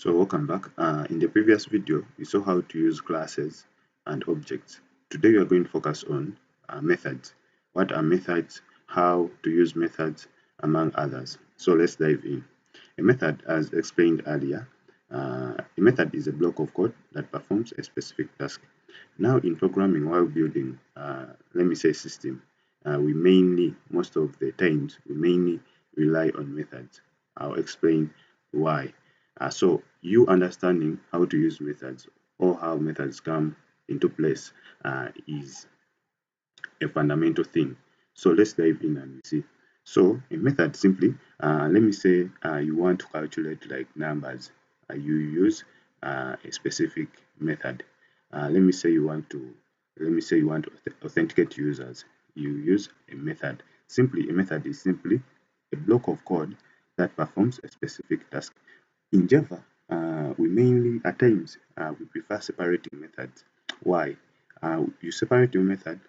So welcome back. In the previous video, we saw how to use classes and objects. Today we are going to focus on methods. What are methods, how to use methods, among others. So let's dive in. A method, as explained earlier, a method is a block of code that performs a specific task. Now in programming, while building, let me say system, most of the times, we mainly rely on methods. I'll explain why. So you understanding how to use methods or how methods come into place is a fundamental thing. So let's dive in and see. So a method simply, let me say you want to calculate like numbers. You use a specific method. Let me say you want to authenticate users. You use a method. Simply, a method is simply a block of code that performs a specific task. In Java, we mainly, at times, we prefer separating methods. Why? You separate your method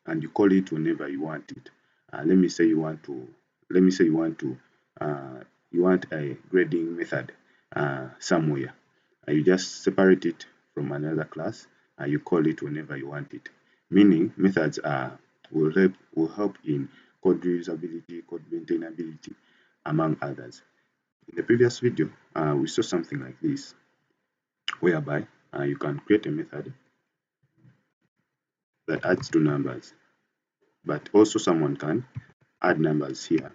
and you call it whenever you want it. Let me say you want to, let me say you want a grading method somewhere. You just separate it from another class and you call it whenever you want it. Meaning, methods will help in code reusability, code maintainability, among others. In the previous video, we saw something like this, whereby you can create a method that adds two numbers, but also someone can add numbers here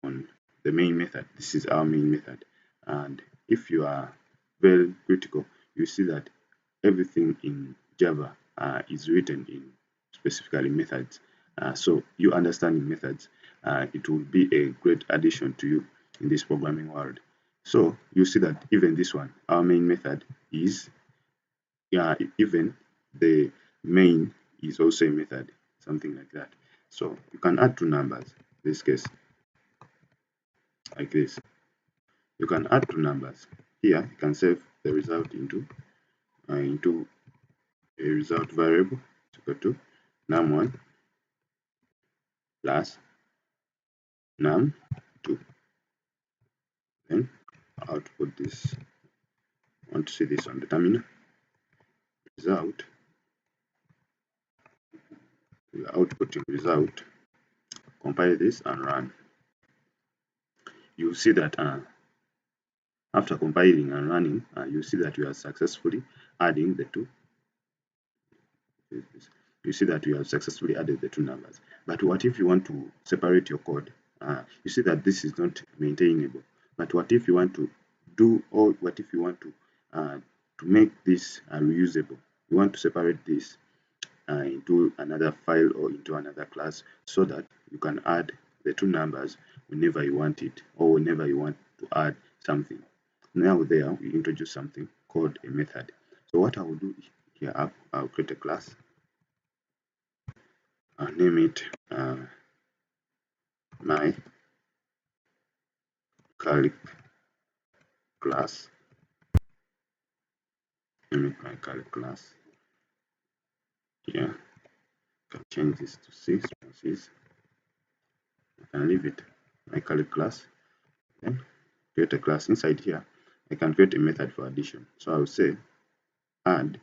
on the main method. This is our main method. And if you are very critical, you see that everything in Java is written in specifically methods. So you understanding methods, it will be a great addition to you in this programming world. So you see that even this one, our main method is, even the main is also a method, something like that. So you can add two numbers, in this case, like this. You can add two numbers. Here you can save the result into a result variable equal to num1 plus num2. Then output this. I want to see this on the terminal. Result. We are outputting result. Compile this and run. You see that after compiling and running, you see that we are successfully adding the two. You see that we have successfully added the two numbers. But what if you want to separate your code? You see that this is not maintainable. But what if you want to do, or what if you want to make this reusable? You want to separate this into another file or into another class so that you can add the two numbers whenever you want it or whenever you want to add something. Now there we introduce something called a method. So what I will do here, I'll create a class. I'll name it my calc class. Name it my calc class. Yeah, can change this to 6. I can leave it my calc class. Then create a class. Inside here, I can create a method for addition. So I will say add,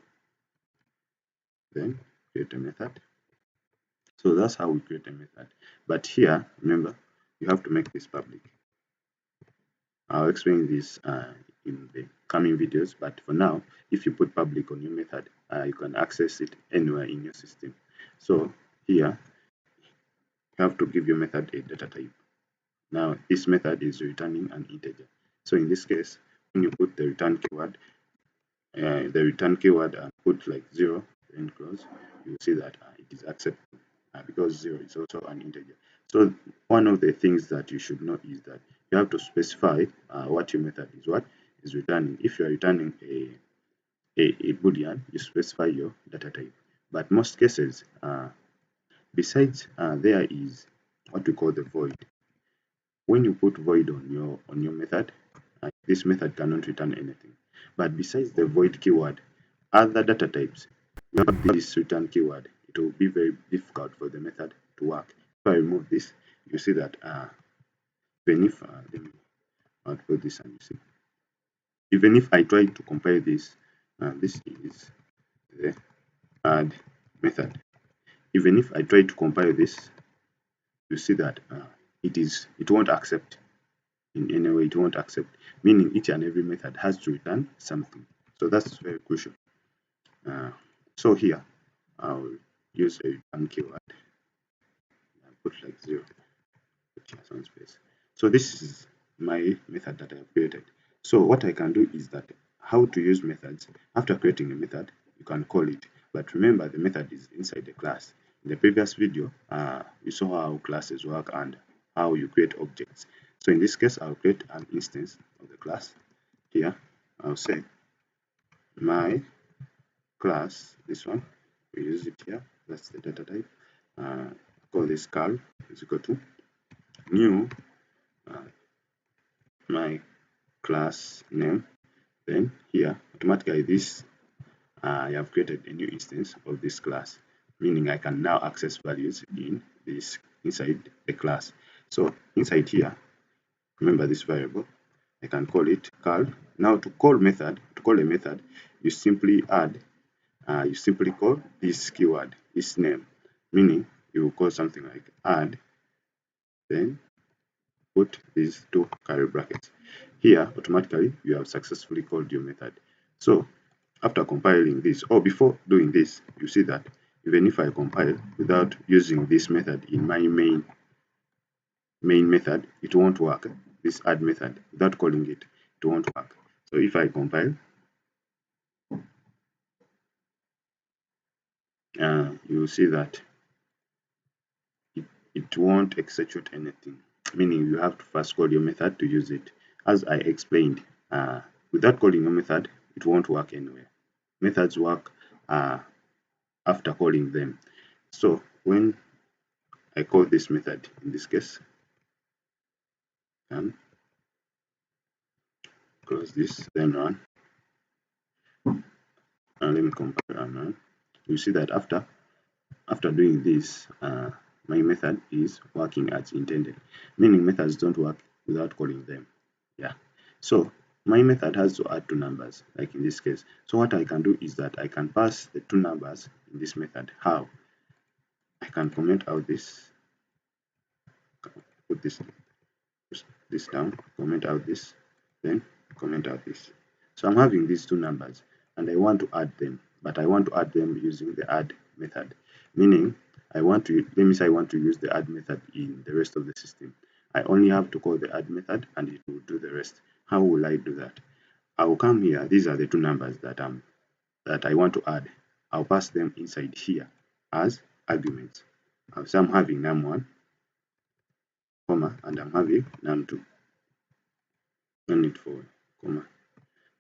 then create a method. So that's how we create a method. But here, remember, you have to make this public. I'll explain this in the coming videos, but for now, if you put public on your method, you can access it anywhere in your system. So here, you have to give your method a data type. Now, this method is returning an integer. So in this case, when you put the return keyword and put like 0, then close, you'll see that it is accepted because 0 is also an integer. So one of the things that you should know is that you have to specify what your method is returning. If you are returning a boolean, you specify your data type. But most cases, besides there is what we call the void. When you put void on your method, this method cannot return anything. But besides the void keyword, other data types, without this return keyword, it will be very difficult for the method to work. If I remove this, you see that even if output this and you see. Even if I try to compile this, this is the add method. Even if I try to compile this, you see that it won't accept in any way. It won't accept, meaning each and every method has to return something. So that's very crucial. So here I'll use a return keyword. I'll put like 0, put here some space. So this is my method that I have created. So what I can do is that how to use methods. After creating a method, you can call it, but remember the method is inside the class. In the previous video, you saw how classes work and how you create objects. So in this case, I'll create an instance of the class. Here, I'll say my class, this one, we use it here, that's the data type. Call this cal is equal to new my class name. Then here, automatically this I have created a new instance of this class, meaning I can now access values in this inside the class. So inside here, remember this variable, I can call it cal. Now to call a method, you simply call this keyword, this name, meaning you will call something like add, then put these two curly brackets. Here, automatically, you have successfully called your method. So after compiling this, or before doing this, you see that even if I compile without using this method in my main method, it won't work. This add method, without calling it, it won't work. So if I compile, you will see that it won't execute anything, meaning you have to first call your method to use it. As I explained, without calling your method, it won't work anywhere. Methods work after calling them. So when I call this method, in this case, and close this, then run, and let me compile and run. You see that after doing this, my method is working as intended, meaning methods don't work without calling them. Yeah. So my method has to add two numbers, like in this case. So what I can do is that I can pass the two numbers in this method. How? I can comment out this, put this down, comment out this, then comment out this. So I'm having these two numbers and I want to add them, but I want to add them using the add method, meaning let me say I want to use the add method in the rest of the system. I only have to call the add method and it will do the rest. How will I do that? I will come here. These are the two numbers that I want to add. I'll pass them inside here as arguments. So I'm having num1, comma, and I'm having num2. No need for comma,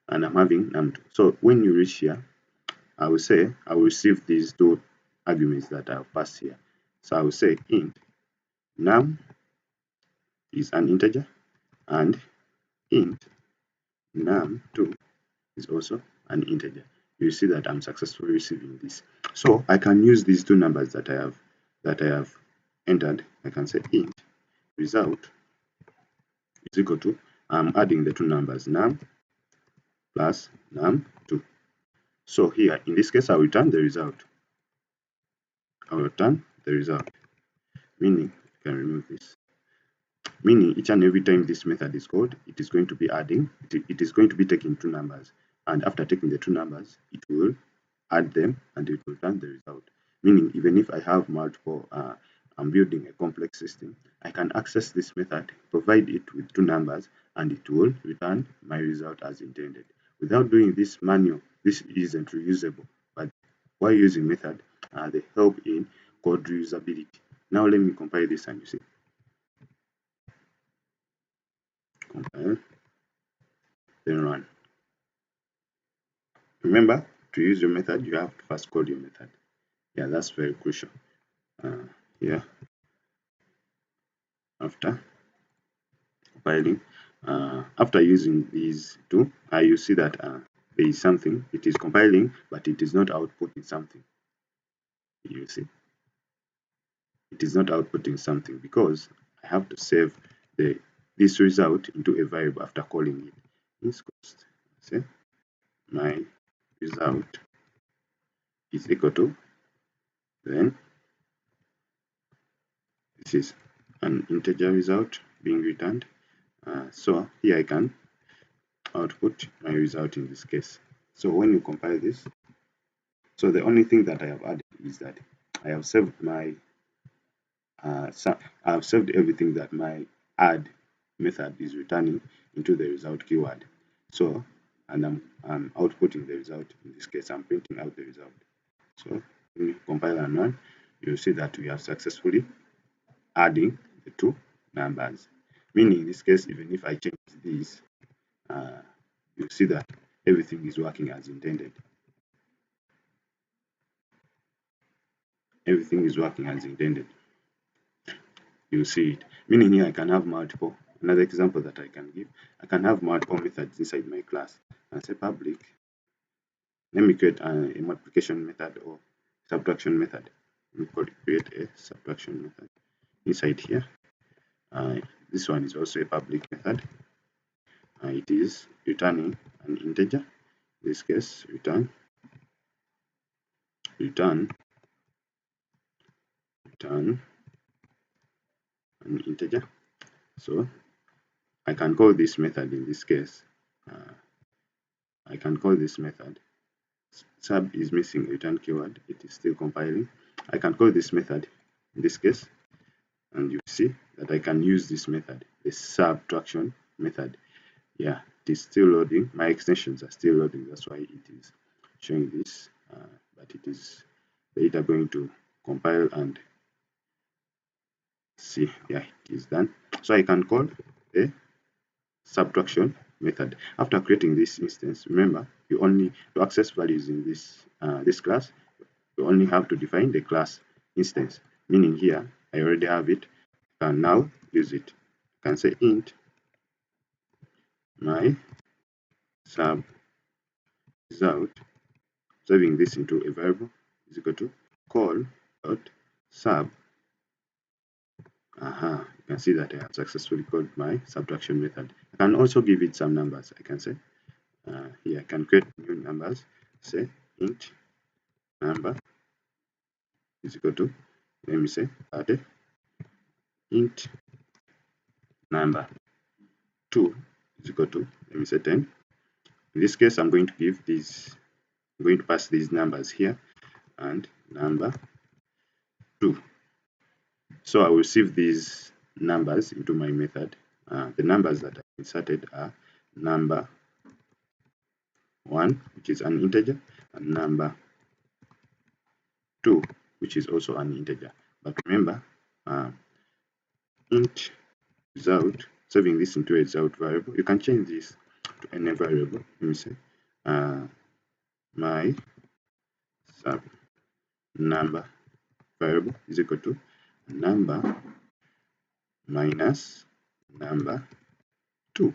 and I'm having num2. So when you reach here, I will say I will receive these two arguments that I've passed here. So I will say int num is an integer and int num2 is also an integer. You see that I'm successfully receiving this. So I can use these two numbers that I have entered. I can say int result is equal to, I'm adding the two numbers num plus num2. So here in this case I'll return the result. Meaning I can remove this. Meaning each and every time this method is called, it is going to be adding, it is going to be taking two numbers, and after taking the two numbers, it will add them and it will return the result. Meaning even if I have multiple, I'm building a complex system, I can access this method, provide it with two numbers, and it will return my result as intended. Without doing this manual, this isn't reusable, but while using method, they help in code reusability. Now let me compile this and you see. Compile, then run. Remember, to use your method, you have to first call your method. Yeah, that's very crucial. Here, after compiling, after using these two, you see that there is something. It is compiling, but it is not outputting something. You see, it is not outputting something because I have to save the this result into a variable after calling it. Ins cost, say my result is equal to, then this is an integer result being returned. So here I can output my result in this case. So when you compile this, so the only thing that I have added is that I have saved my I've saved everything that my add method is returning into the result keyword. So, and I'm outputting the result. In this case, I'm printing out the result. So when you compile and run, you'll see that we are successfully adding the two numbers. Meaning in this case, even if I change this, you'll see that everything is working as intended. Everything is working as intended. You'll see it. Meaning here I can have multiple. Another example that I can give, I can have multiple methods inside my class and say public. Let me create a multiplication method or subtraction method. We could create a subtraction method inside here. This one is also a public method. It is returning an integer. In this case, return an integer. So I can call this method in this case. I can call this method. Sub is missing return keyword. It is still compiling. I can call this method in this case, and you see that I can use this method, the subtraction method. Yeah, it is still loading. My extensions are still loading. That's why it is showing this, but it is later going to compile and see. Yeah, it is done. So I can call a subtraction method. After creating this instance, remember, you only to access values in this class, you only have to define the class instance. Meaning here, I already have it. I can now use it. I can say int my sub result, saving this into a variable, is equal to call dot sub. You can see that I have successfully called my subtraction method. I can also give it some numbers. I can say here I can create new numbers. Say int number is equal to, let me say add int number 2 is equal to, let me say 10. In this case, I'm going to give these, I'm going to pass these numbers here and number 2. So I will receive these numbers into my method. The numbers that I inserted are number 1, which is an integer, and number 2, which is also an integer. But remember, int result, saving this into a result variable, you can change this to any variable. Let me say my sub number variable is equal to number minus number 2.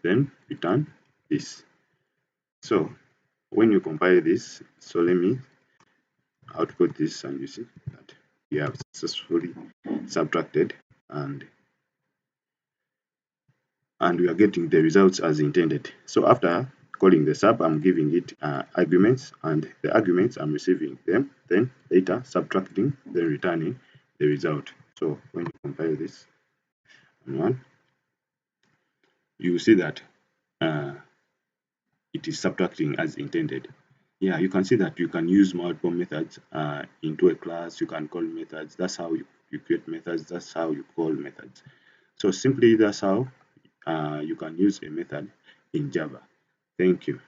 Then return this. So when you compile this, so let me output this, and you see that we have successfully subtracted and we are getting the results as intended. So after calling the sub, I'm giving it arguments, and the arguments I'm receiving them, then later subtracting, then returning the result. So when you compile this one, you see that it is subtracting as intended. Yeah, you can see that you can use multiple methods into a class. You can call methods. That's how you create methods. That's how you call methods. So simply that's how you can use a method in Java. Thank you.